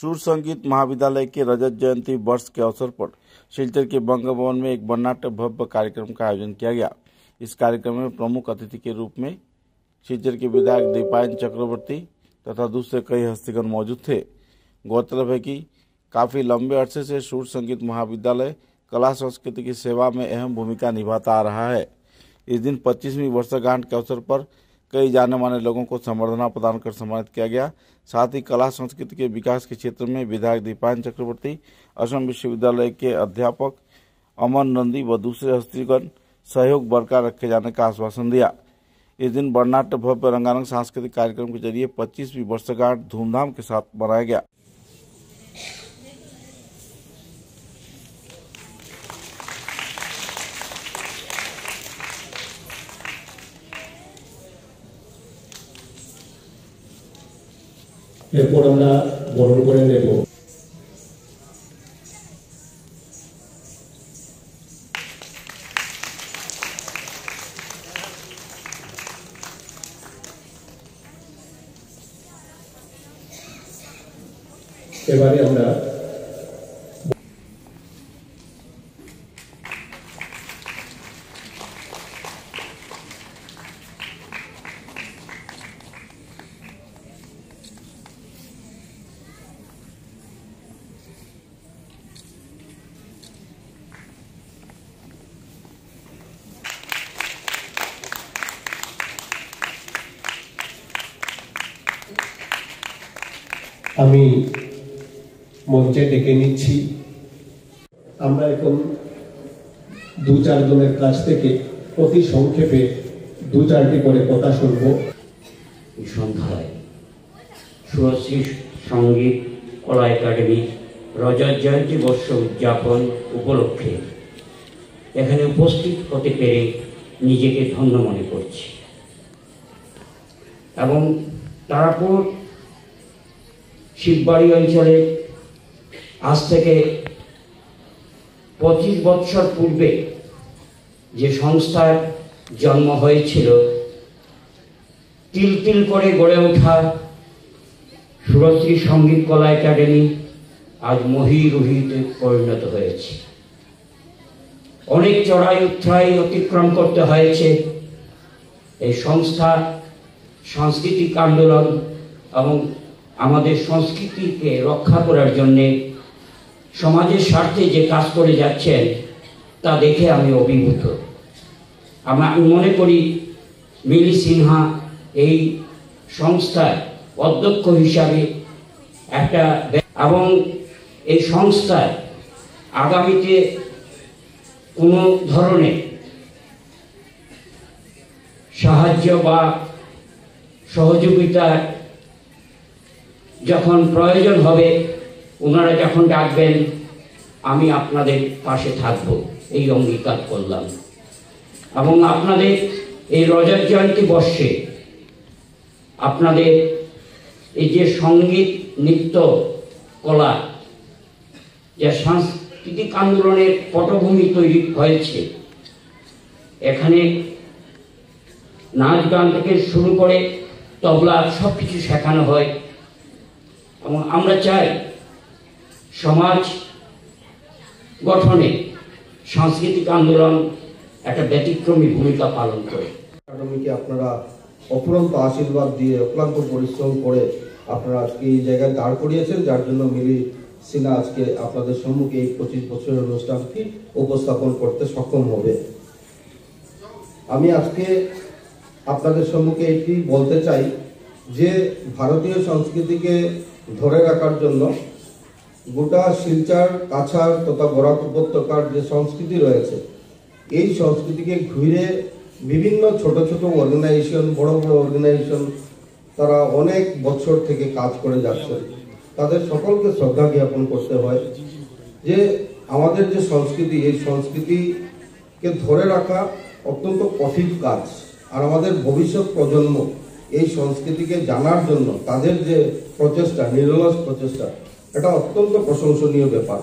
सुर संगीत महाविद्यालय के रजत जयंती वर्ष के अवसर पर सिलचर के बंग भवन में एक वर्णनाट्य भव्य कार्यक्रम का आयोजन किया गया। इस कार्यक्रम में प्रमुख अतिथि के रूप में सिलचर के विधायक दीपायन चक्रवर्ती तथा दूसरे कई हस्तीगण मौजूद थे। गौरतलब है कि काफ़ी लंबे अरसे से सुर संगीत महाविद्यालय कला संस्कृति की सेवा में अहम भूमिका निभाता आ रहा है। इस दिन 25वीं वर्षगांठ के अवसर पर कई जाने माने लोगों को संबर्धना प्रदान कर सम्मानित किया गया। साथ ही कला संस्कृति के विकास के क्षेत्र में विधायक दीपायन चक्रवर्ती, असम विश्वविद्यालय के अध्यापक अमन नंदी व दूसरे हस्तीगण सहयोग बरकरार रखे जाने का आश्वासन दिया। इस दिन वर्णनाट्य भव्य रंगारंग सांस्कृतिक कार्यक्रम के जरिए 25वीं वर्षगांठ धूमधाम के साथ मनाया गया। এরপর আমরা বরণ করে নেব। এবারে আমরা আমি মঞ্চে ডেকে নিচ্ছি। আমরা এখন দু চারজনের কাছ থেকে অতি সংক্ষেপে দু চারটি করে কথা শুনব। এই সন্ধ্যায় সুরশ্রী সঙ্গীত কলা একাডেমি রজত জয়ন্তী বর্ষ উদযাপন উপলক্ষে এখানে উপস্থিত হতে পেরে নিজেকে ধন্য মনে করছি এবং তারাপুর শিববাড়ি অঞ্চলে আজ থেকে 25 বছর পূর্বে যে সংস্থার জন্ম হয়েছিল, তিল তিল করে গড়ে ওঠা সুরশ্রী সঙ্গীত কলা একাডেমি আজ মহীরুহিতে পরিণত হয়েছে। অনেক চড়াই উৎরাই অতিক্রম করতে হয়েছে এই সংস্থা সাংস্কৃতিক আন্দোলন এবং আমাদের সংস্কৃতিকে রক্ষা করার জন্যে সমাজের স্বার্থে যে কাজ করে যাচ্ছেন তা দেখে আমি অভিভূত। আমি মনে করি মিলি সিনহা এই সংস্থার অধ্যক্ষ হিসাবে একটা এবং এই সংস্থায় আগামীতে কোনো ধরনের সাহায্য বা সহযোগিতা যখন প্রয়োজন হবে, ওনারা যখন ডাকবেন আমি আপনাদের পাশে থাকব, এই অঙ্গীকার করলাম। এবং আপনাদের এই রজত জয়ন্তী বর্ষে আপনাদের এই যে সঙ্গীত নৃত্য কলা যে সাংস্কৃতিক আন্দোলনের পটভূমি তৈরি হয়েছে, এখানে নাচ গান থেকে শুরু করে তবলা সব কিছু শেখানো হয় এবং আমরা চাই সমাজ গঠনে সাংস্কৃতিক আন্দোলন একটা ব্যতিক্রমী ভূমিকা পালন করে। একাডেমিকে আপনারা অফুরন্ত আশীর্বাদ দিয়ে অক্লান্ত পরিশ্রম করে আপনারা আজকে এই জায়গায় দাঁড় করিয়েছেন, যার জন্য মিলি সিনহা আজকে আপনাদের সম্মুখে এই 25 বছরের অনুষ্ঠানটি উপস্থাপন করতে সক্ষম হবে। আমি আজকে আপনাদের সম্মুখে এটি বলতে চাই যে ভারতীয় সংস্কৃতিকে ধরে রাখার জন্য গোটা শিলচর, কাছাড় তথা বরাক উপত্যকার যে সংস্কৃতি রয়েছে, এই সংস্কৃতিকে ঘিরে বিভিন্ন ছোট ছোট অর্গানাইজেশন, বড় বড় অর্গানাইজেশন তারা অনেক বছর থেকে কাজ করে যাচ্ছে। তাদের সকলকে শ্রদ্ধা জ্ঞাপন করতে হয় যে আমাদের যে সংস্কৃতি, এই সংস্কৃতিকে ধরে রাখা অত্যন্ত কঠিন কাজ। আর আমাদের ভবিষ্যৎ প্রজন্ম এই সংস্কৃতিকে জানার জন্য তাদের যে প্রচেষ্টা, নিরলস প্রচেষ্টা, এটা অত্যন্ত প্রশংসনীয় ব্যাপার।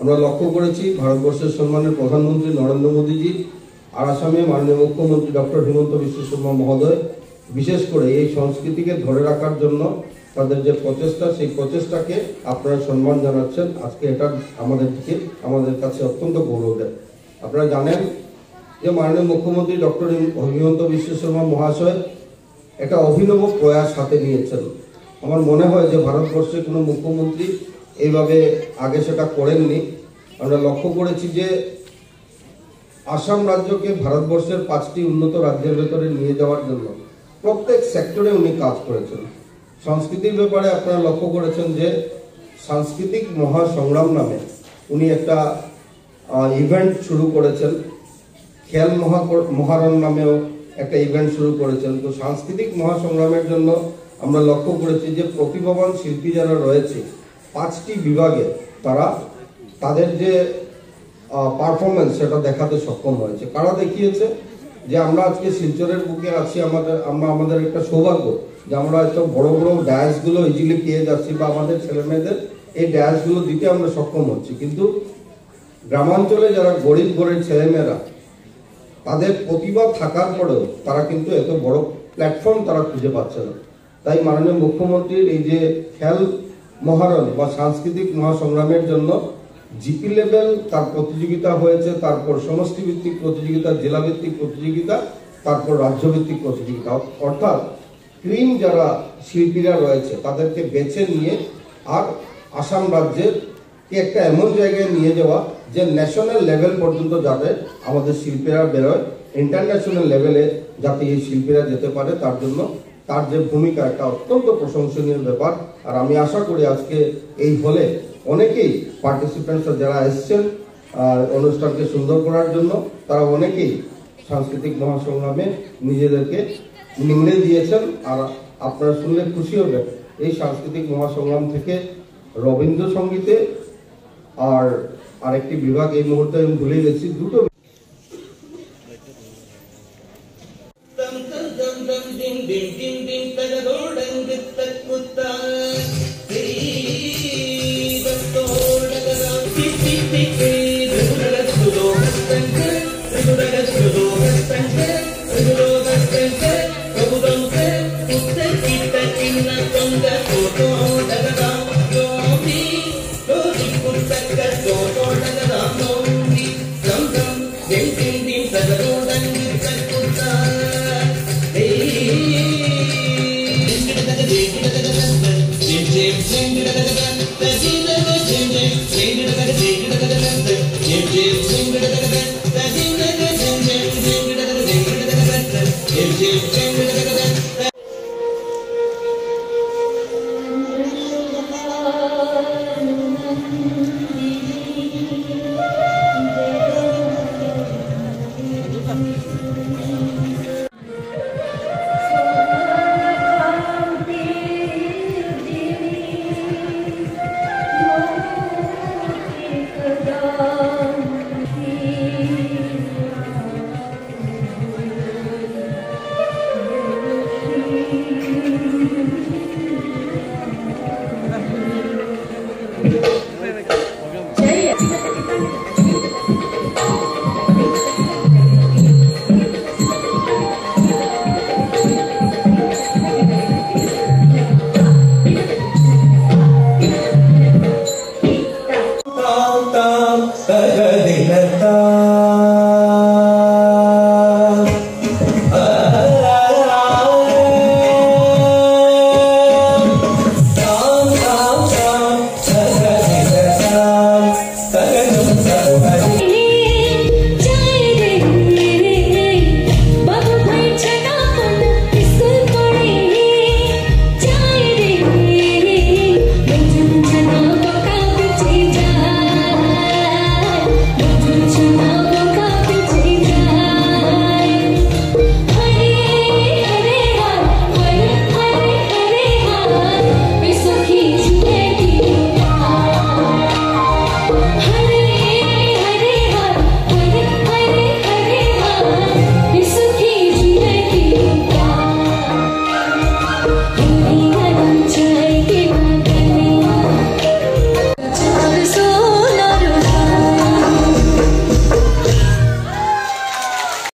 আমরা লক্ষ্য করেছি ভারতবর্ষের সম্মানের প্রধানমন্ত্রী নরেন্দ্র মোদীজি আর আসামে মাননীয় মুখ্যমন্ত্রী ডক্টর হিমন্ত বিশ্ব শর্মা মহোদয় বিশেষ করে এই সংস্কৃতিকে ধরে রাখার জন্য তাদের যে প্রচেষ্টা, সেই প্রচেষ্টাকে আপনারা সম্মান জানাচ্ছেন। আজকে এটা আমাদের কাছে অত্যন্ত গৌরবের। আপনারা জানেন যে মাননীয় মুখ্যমন্ত্রী ডক্টর হিমন্ত বিশ্ব শর্মা মহাশয় একটা অভিনব প্রয়াস হাতে নিয়েছেন। আমার মনে হয় যে ভারতবর্ষে কোনো মুখ্যমন্ত্রী এইভাবে আগে সেটা করেননি। আমরা লক্ষ্য করেছি যে আসাম রাজ্যকে ভারতবর্ষের 5টি উন্নত রাজ্যের ভেতরে নিয়ে যাওয়ার জন্য প্রত্যেক সেক্টরে উনি কাজ করেছেন। সংস্কৃতির ব্যাপারে আপনারা লক্ষ্য করেছেন যে সাংস্কৃতিক মহাসংগ্রাম নামে উনি একটা ইভেন্ট শুরু করেছেন। খেয়াল মহারণ নামেও একটা ইভেন্ট শুরু করেছেন। তো সাংস্কৃতিক মহাসংগ্রামের জন্য আমরা লক্ষ্য করেছি যে প্রতিভাবান শিল্পী যারা রয়েছে 5টি বিভাগে তারা তাদের যে পারফরমেন্স সেটা দেখাতে সক্ষম হয়েছে। কারা দেখিয়েছে যে আমরা আজকে শিলচরের বুকে আছি, আমাদের একটা সৌভাগ্য যে আমরা এত বড় বড় ডায়াসগুলো ইজিলি পেয়ে যাচ্ছি বা আমাদের ছেলেমেয়েদের এই ডায়াসগুলো দিতে আমরা সক্ষম হচ্ছি। কিন্তু গ্রামাঞ্চলে যারা গরিব গরিব ছেলেমেয়েরা তাদের প্রতিভা থাকার পরেও তারা কিন্তু এত বড় প্ল্যাটফর্ম তারা খুঁজে পাচ্ছে না। তাই মাননীয় মুখ্যমন্ত্রীর এই যে খেল মহারণ বা সাংস্কৃতিক মহাসংগ্রামের জন্য জিপি লেভেল তার প্রতিযোগিতা হয়েছে, তারপর সমষ্টিভিত্তিক প্রতিযোগিতা, জেলাভিত্তিক প্রতিযোগিতা, তারপর রাজ্যভিত্তিক প্রতিযোগিতা। অর্থাৎ ক্রিম যারা শিল্পীরা রয়েছে তাদেরকে বেছে নিয়ে আর আসাম রাজ্যের একটা এমন জায়গায় নিয়ে যাওয়া যে ন্যাশনাল লেভেল পর্যন্ত যাতে আমাদের শিল্পীরা বেরোয়, ইন্টারন্যাশনাল লেভেলে যাতে এই শিল্পীরা যেতে পারে, তার জন্য তার যে ভূমিকা একটা অত্যন্ত প্রশংসনীয় ব্যাপার। আর আমি আশা করি আজকে এই হলে অনেকেই পার্টিসিপেন্টস যারা এসছেন অনুষ্ঠানকে সুন্দর করার জন্য তারা অনেকেই সাংস্কৃতিক মহাসংগ্রামে নিজেদেরকে নিংড়ে দিয়েছেন। আর আপনারা শুনলে খুশি হবেন এই সাংস্কৃতিক মহাসংগ্রাম থেকে রবীন্দ্রসঙ্গীতে আর আরেকটি বিভাগ এই মুহূর্তে আমি ভুলে গেছি, দুটো Big